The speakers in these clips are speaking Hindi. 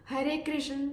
हरे कृष्ण।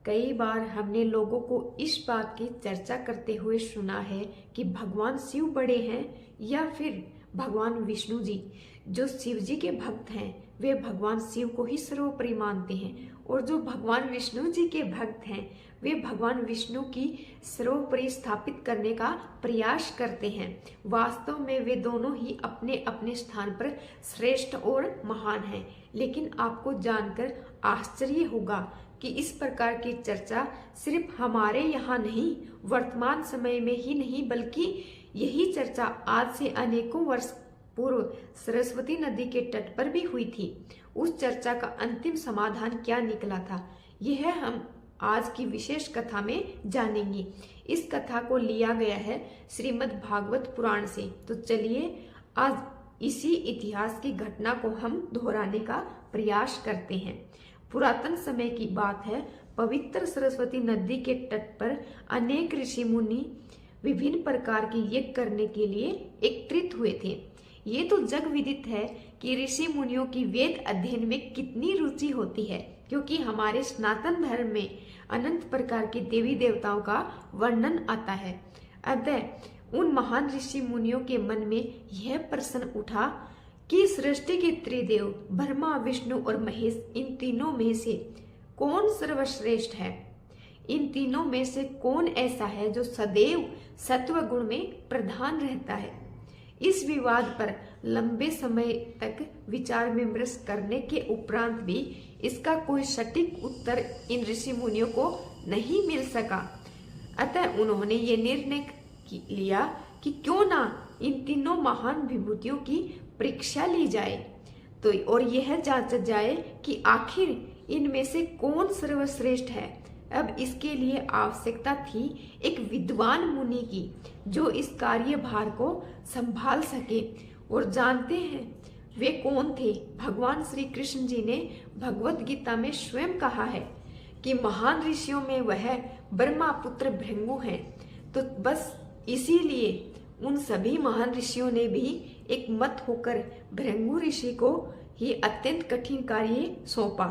कई बार हमने लोगों को इस बात की चर्चा करते हुए सुना है कि भगवान शिव बड़े हैं या फिर भगवान विष्णु जी। जो शिव जी के भक्त हैं वे भगवान शिव को ही सर्वोपरि मानते हैं और जो भगवान विष्णु जी के भक्त हैं वे भगवान विष्णु की सर्वोपरि स्थापित करने का प्रयास करते हैं। वास्तव में वे दोनों ही अपने अपने स्थान पर श्रेष्ठ और महान हैं। लेकिन आपको जानकर आश्चर्य होगा कि इस प्रकार की चर्चा सिर्फ हमारे यहाँ नहीं, वर्तमान समय में ही नहीं, बल्कि यही चर्चा आज से अनेकों वर्ष पूर्व सरस्वती नदी के तट पर भी हुई थी। उस चर्चा का अंतिम समाधान क्या निकला था, यह हम आज की विशेष कथा में जानेंगे। इस कथा को लिया गया है श्रीमद् भागवत पुराण से। तो चलिए आज इसी इतिहास की घटना को हम दोहराने का प्रयास करते हैं। पुरातन समय की बात है। पवित्र सरस्वती नदी के तट पर अनेक ऋषि मुनि विभिन्न प्रकार के यज्ञ करने के लिए एकत्रित हुए थे। ये तो जग विदित है कि ऋषि मुनियों की वेद अध्ययन में कितनी रुचि होती है, क्योंकि हमारे सनातन धर्म में अनंत प्रकार के देवी देवताओं का वर्णन आता है। अतः उन महान ऋषि मुनियों के मन में यह प्रश्न उठा कि सृष्टि के त्रिदेव ब्रह्मा, विष्णु और महेश, इन तीनों में से कौन सर्वश्रेष्ठ है? इन तीनों में से कौन ऐसा है जो सदैव सत्व गुण में प्रधान रहता है? इस विवाद पर लंबे समय तक विचार विमर्श करने के उपरांत भी इसका कोई सटीक उत्तर इन ऋषि मुनियों को नहीं मिल सका। अतः उन्होंने ये निर्णय लिया कि क्यों ना इन तीनों महान विभूतियों की परीक्षा ली जाए तो और यह जांचा जाए कि आखिर इनमें से कौन सर्वश्रेष्ठ है। अब इसके लिए आवश्यकता थी एक विद्वान मुनि की, जो इस कार्यभार को संभाल सके। और जानते हैं वे कौन थे? भगवान श्री कृष्ण जी ने भगवत गीता में स्वयं कहा है कि महान ऋषियों में वह ब्रह्मा पुत्र भृंगु हैं। तो बस इसीलिए उन सभी महान ऋषियों ने भी एक मत होकर भृंगु ऋषि को ही अत्यंत कठिन कार्य सौंपा।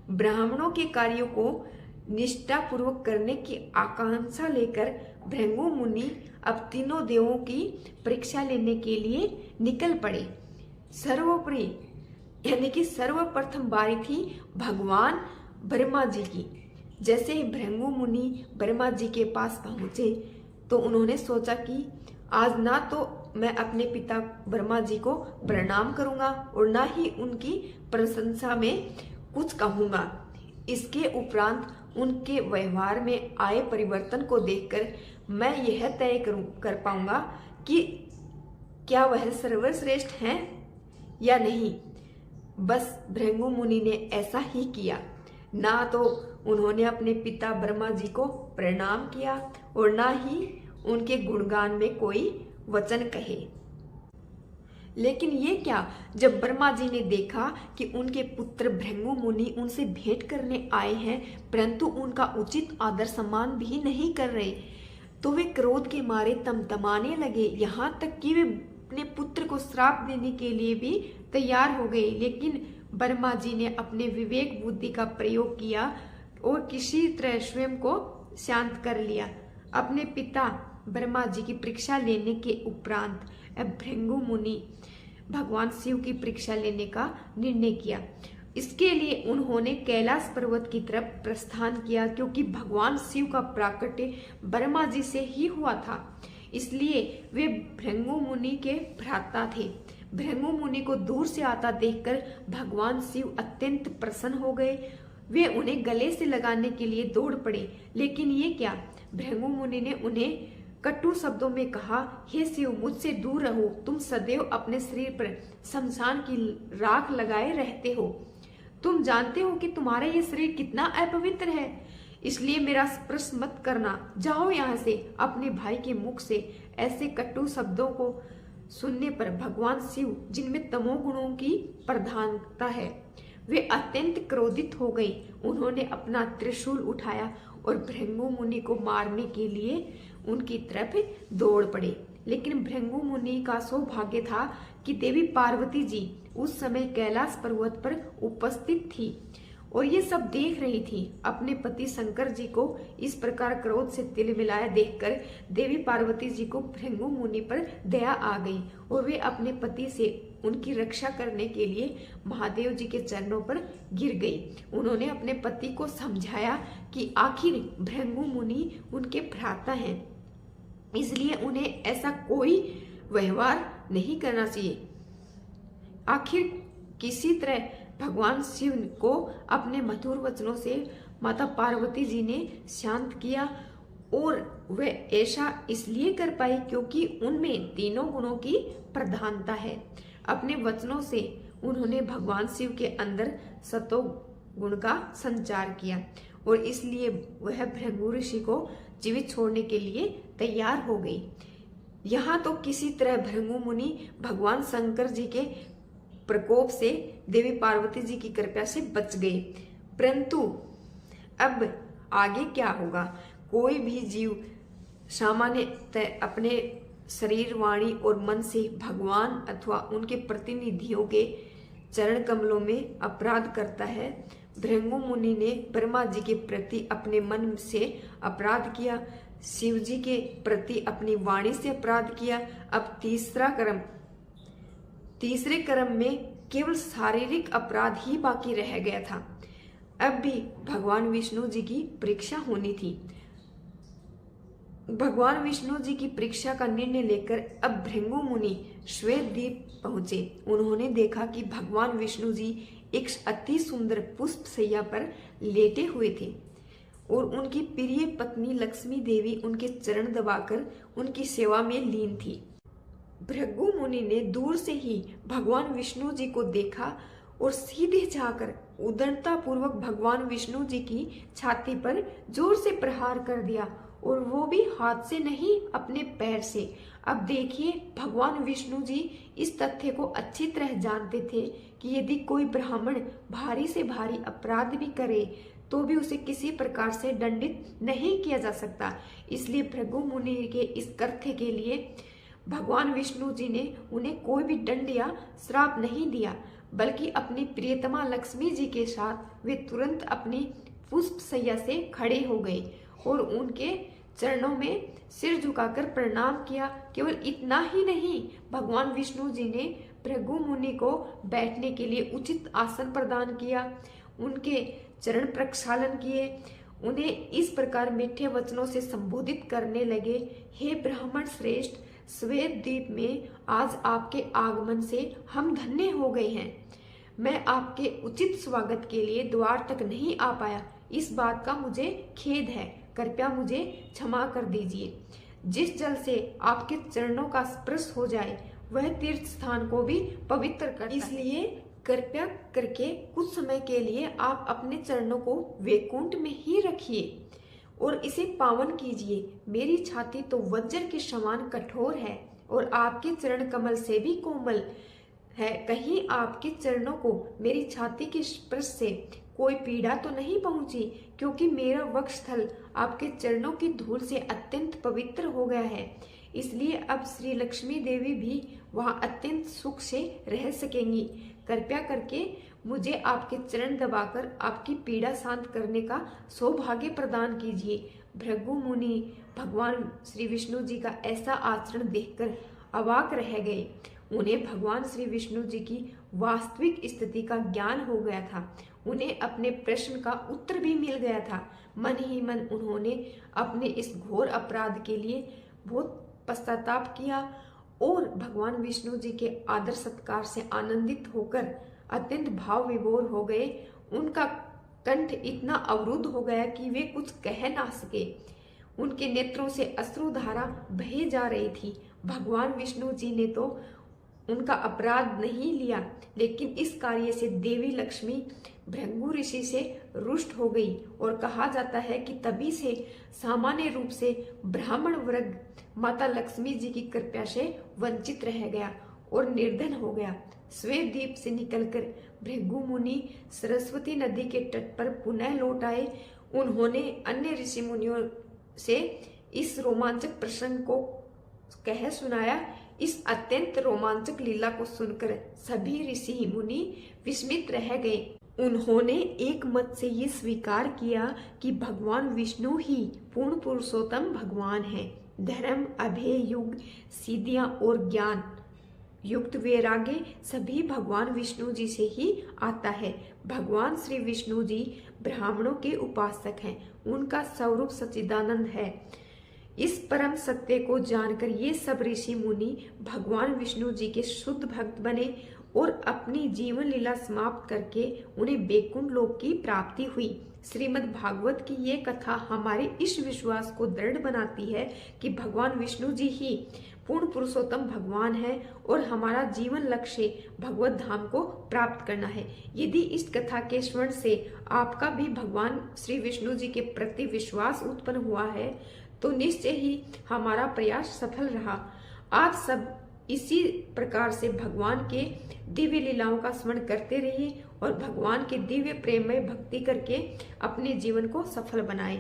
ब्राह्मणों के कार्यों को निष्ठा पूर्वक करने की आकांक्षा लेकर भृंगु मुनि अब तीनों देवों की परीक्षा लेने के लिए निकल पड़े। सर्वोपरि यानी कि सर्वप्रथम बारी थी भगवान ब्रह्मा जी की। जैसे ही भृंगु मुनि ब्रह्मा जी के पास पहुंचे तो उन्होंने सोचा कि आज ना तो मैं अपने पिता ब्रह्मा जी को प्रणाम करूंगा और ना ही उनकी प्रशंसा में कुछ कहूंगा। इसके उपरांत उनके व्यवहार में आए परिवर्तन को देखकर मैं यह तय कर पाऊंगा कि क्या वह सर्वश्रेष्ठ हैं या नहीं। बस भृंगु मुनि ने ऐसा ही किया। ना तो उन्होंने अपने पिता ब्रह्मा जी को प्रणाम किया और ना ही उनके गुणगान में कोई वचन कहे। लेकिन ये क्या, जब ब्रह्मा जी ने देखा कि उनके पुत्र भृंगु मुनि उनसे भेंट करने आए हैं परंतु उनका उचित आदर सम्मान भी नहीं कर रहे, तो वे क्रोध के मारे तमतमाने लगे। यहाँ तक कि वे अपने पुत्र को श्राप देने के लिए भी तैयार हो गए। लेकिन ब्रह्मा जी ने अपने विवेक बुद्धि का प्रयोग किया और किसी तरह स्वयं को शांत कर लिया। अपने पिता ब्रह्मा जी की परीक्षा लेने के उपरांत अब भृंगु मुनि भगवान शिव की परीक्षा लेने का निर्णय किया। इसके लिए उन्होंने कैलाश पर्वत की तरफ प्रस्थान किया, क्योंकि भगवान शिव का प्राकट्य ब्रह्मा जी से ही हुआ था। इसलिए वे भृंगु मुनि के भ्राता थे। भृंगु मुनि को दूर से आता देखकर भगवान शिव अत्यंत प्रसन्न हो गए। वे उन्हें गले से लगाने के लिए दौड़ पड़े। लेकिन ये क्या, भृंगु मुनि ने उन्हें कटु शब्दों में कहा, हे शिव, मुझसे दूर रहो। तुम सदैव अपने शरीर पर शमशान की राख लगाए रहते हो। तुम जानते हो कि तुम्हारा ये शरीर कितना अपवित्र है, इसलिए मेरा स्पर्श मत करना। जाओ यहाँ से। अपने भाई के मुख से ऐसे कटु शब्दों को सुनने पर भगवान शिव, जिनमें तमोगुणों की प्रधानता है, वे अत्यंत क्रोधित हो गए। उन्होंने अपना त्रिशूल उठाया और भृंगु मुनि को मारने के लिए उनकी तरफ दौड़ पड़े। लेकिन भृंगु मुनि का सौभाग्य था कि देवी पार्वती जी उस समय कैलाश पर्वत पर उपस्थित थी। और ये सब देख रही थी। अपने पति शंकर जी को इस प्रकार क्रोध से तिलमिलाया देखकर देवी पार्वती जी को भृंगु मुनि पर दया आ गई और वे अपने पति से उनकी रक्षा करने के लिए महादेव जी के चरणों पर गिर गई। उन्होंने अपने पति को समझाया कि आखिर भृंगु मुनि उनके भ्राता हैं, इसलिए उन्हें ऐसा कोई व्यवहार नहीं करना चाहिए। आखिर किसी तरह भगवान शिव को अपने मधुर वचनों से माता पार्वती जी ने शांत किया और वे ऐसा इसलिए कर पाई क्योंकि उनमें तीनों गुणों की प्रधानता है। अपने वचनों से उन्होंने भगवान शिव के अंदर सतो गुण का संचार किया और इसलिए वह भृंगु ऋषि को जीवित छोड़ने के लिए तैयार हो गई। यहाँ तो किसी तरह भृंगु मुनि भगवान शंकर जी के प्रकोप से देवी पार्वती जी की कृपा से बच गए। परंतु अब आगे क्या होगा? कोई भी जीव सामान्यतः अपने शरीर, वाणी और मन से भगवान अथवा उनके प्रतिनिधियों के चरण कमलों में अपराध करता है। भृंगु मुनि ने ब्रह्मा जी के प्रति अपने मन से अपराध किया, शिव जी के प्रति अपनी वाणी से अपराध किया। अब तीसरे क्रम में केवल शारीरिक अपराध ही बाकी रह गया था। अब भी भगवान विष्णु जी की परीक्षा होनी थी। भगवान विष्णु जी की परीक्षा का निर्णय लेकर अब भृंगु मुनि श्वेत द्वीप पहुंचे। उन्होंने देखा कि भगवान विष्णु जी एक अति सुंदर पुष्प शैया पर लेटे हुए थे और उनकी प्रिय पत्नी लक्ष्मी देवी उनके चरण दबाकर उनकी सेवा में लीन थी। भृगु मुनि ने दूर से ही भगवान विष्णु जी को देखा और सीधे जाकर उदंडता पूर्वक भगवान विष्णु जी की छाती पर जोर से प्रहार कर दिया और वो भी हाथ से नहीं, अपने पैर से। अब देखिए, भगवान विष्णु जी इस तथ्य को अच्छी तरह जानते थे कि यदि कोई ब्राह्मण भारी से भारी अपराध भी करे तो भी उसे किसी प्रकार से दंडित नहीं किया जा सकता। इसलिए भृगु मुनि के इस कृत्य के लिए भगवान विष्णु जी ने उन्हें कोई भी दंड या श्राप नहीं दिया, बल्कि अपनी प्रियतमा लक्ष्मी जी के साथ वे तुरंत अपनी पुष्प शैया से खड़े हो गए और उनके चरणों में सिर झुकाकर प्रणाम किया। केवल इतना ही नहीं, भगवान विष्णु जी ने भृगु मुनि को बैठने के लिए उचित आसन प्रदान किया, उनके चरण प्रक्षालन किए, उन्हें इस प्रकार मीठे वचनों से संबोधित करने लगे। हे ब्राह्मण श्रेष्ठ, श्वेत द्वीप में आज आपके आगमन से हम धन्य हो गए हैं। मैं आपके उचित स्वागत के लिए द्वार तक नहीं आ पाया, इस बात का मुझे खेद है, कृपया मुझे क्षमा कर दीजिए। जिस जल से आपके चरणों का स्पर्श हो जाए वह तीर्थ स्थान को भी पवित्र करता है, इसलिए कृपया करके कुछ समय के लिए आप अपने चरणों को वैकुंठ में ही रखिए और इसे पावन कीजिए। मेरी छाती तो वज्र के समान कठोर है और आपके चरण कमल से भी कोमल है। कहीं आपके चरणों को मेरी छाती के स्पर्श से कोई पीड़ा तो नहीं पहुंची, क्योंकि मेरा वक्षस्थल आपके चरणों की धूल से अत्यंत पवित्र हो गया है। इसलिए अब श्री लक्ष्मी देवी भी वहां अत्यंत सुख से रह सकेंगी। कृपया करके मुझे आपके चरण दबाकर आपकी पीड़ा शांत करने का सौभाग्य प्रदान कीजिए। भृगु मुनि भगवान श्री विष्णु जी का ऐसा आचरण देखकर अवाक रह गए। उन्हें भगवान श्री विष्णु जी की वास्तविक स्थिति का ज्ञान हो गया था। उन्हें अपने प्रश्न का उत्तर भी मिल गया था। मन ही मन उन्होंने अपने इस घोर अपराध के लिए बहुत पश्चाताप किया और भगवान विष्णु जी के आदर सत्कार से आनंदित होकर अत्यंत भाव विभोर हो गए। उनका कंठ इतना अवरुद्ध हो गया कि वे कुछ कह ना सके। उनके नेत्रों से अश्रुधारा बहे जा रही थी। भगवान विष्णु जी ने तो उनका अपराध नहीं लिया, लेकिन इस कार्य से देवी लक्ष्मी भृंगु ऋषि से रुष्ट हो गई और कहा जाता है कि तभी से सामान्य रूप से ब्राह्मण वर्ग माता लक्ष्मी जी की कृपा से वंचित रह गया और निर्धन हो गया। श्वेत द्वीप से निकलकर भृगु मुनि सरस्वती नदी के तट पर पुनः लौट आए। उन्होंने अन्य ऋषि मुनियों से इस रोमांचक प्रसंग को कह सुनाया। इस अत्यंत रोमांचक लीला को सुनकर सभी ऋषि मुनि विस्मित रह गए। उन्होंने एक मत से ये स्वीकार किया कि भगवान विष्णु ही पूर्ण पुरुषोत्तम भगवान है। धर्म, अभय, युग, सिद्धियां और ज्ञान युक्त वैराग्य सभी भगवान विष्णु जी से ही आता है। भगवान श्री विष्णु जी ब्राह्मणों के उपासक हैं, उनका स्वरूप सच्चिदानंद है। इस परम सत्य को जानकर ये सब ऋषि मुनि भगवान विष्णु जी के शुद्ध भक्त बने और अपनी जीवन लीला समाप्त करके उन्हें वैकुंठ लोक की प्राप्ति हुई। श्रीमद् भागवत की ये कथा हमारे इस विश्वास को दृढ़ बनाती है कि भगवान विष्णु जी ही पूर्ण पुरुषोत्तम भगवान है और हमारा जीवन लक्ष्य भगवत धाम को प्राप्त करना है। यदि इस कथा के श्रवण से आपका भी भगवान श्री विष्णु जी के प्रति विश्वास उत्पन्न हुआ है तो निश्चय ही हमारा प्रयास सफल रहा। आप सब इसी प्रकार से भगवान के दिव्य लीलाओं का स्मरण करते रहिए और भगवान के दिव्य प्रेममय भक्ति करके अपने जीवन को सफल बनाएं।